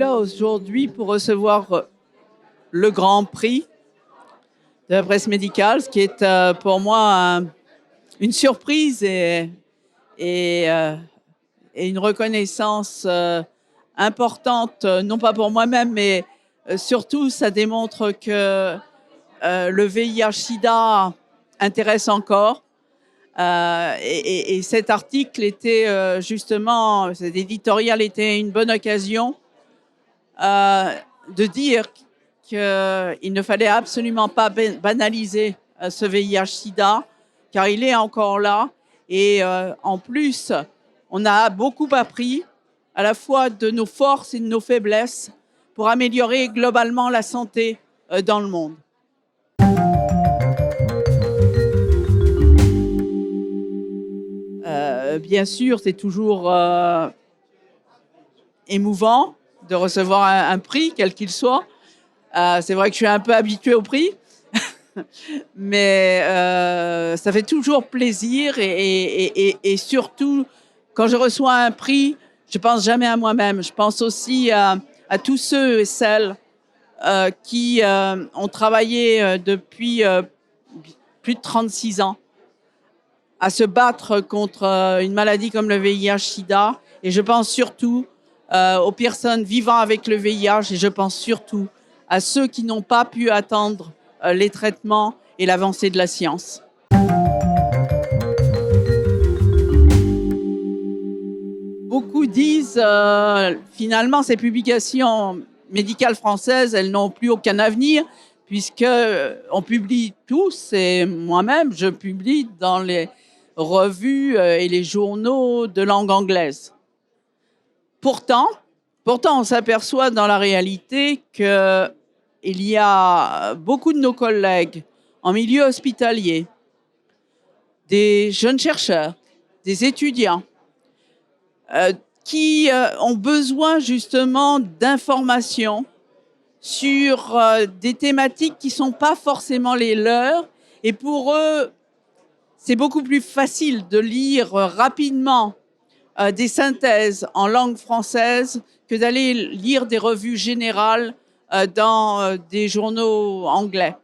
là aujourd'hui pour recevoir le Grand Prix de la presse médicale, ce qui est pour moi une surprise et, euh, et une reconnaissance importante, non pas pour moi-même, mais surtout ça démontre que le VIH-Sida intéresse encore. Et cet article était justement, cet éditorial était une bonne occasion de dire qu'il ne fallait absolument pas banaliser ce VIH-Sida, car il est encore là. Et en plus, on a beaucoup appris à la fois de nos forces et de nos faiblesses pour améliorer globalement la santé dans le monde. Bien sûr, c'est toujours émouvant de recevoir un prix, quel qu'il soit. C'est vrai que je suis un peu habituée au prix, mais ça fait toujours plaisir et surtout, quand je reçois un prix, je pense jamais à moi-même. Je pense aussi à tous ceux et celles qui ont travaillé depuis plus de 36 ans à se battre contre une maladie comme le VIH-Sida. Et je pense surtout aux personnes vivant avec le VIH et je pense surtout à ceux qui n'ont pas pu attendre les traitements et l'avancée de la science. Beaucoup disent finalement ces publications médicales françaises, elles n'ont plus aucun avenir puisque on publie tous et moi-même je publie dans les revues et les journaux de langue anglaise. Pourtant, on s'aperçoit dans la réalité qu'il y a beaucoup de nos collègues en milieu hospitalier, des jeunes chercheurs, des étudiants, qui ont besoin justement d'informations sur des thématiques qui ne sont pas forcément les leurs. Et pour eux, c'est beaucoup plus facile de lire rapidement des synthèses en langue française que d'aller lire des revues générales dans des journaux anglais.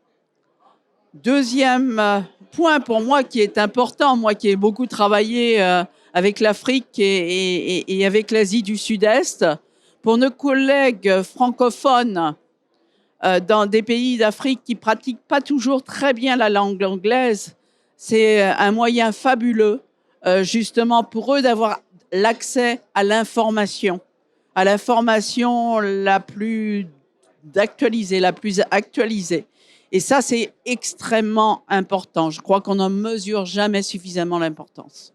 Deuxième point pour moi qui est important, moi qui ai beaucoup travaillé avec l'Afrique et avec l'Asie du Sud-Est, pour nos collègues francophones dans des pays d'Afrique qui pratiquent pas toujours très bien la langue anglaise, c'est un moyen fabuleux justement pour eux d'avoir l'accès à l'information la plus actualisée, la plus actualisée. Et ça, c'est extrêmement important. Je crois qu'on n'en mesure jamais suffisamment l'importance.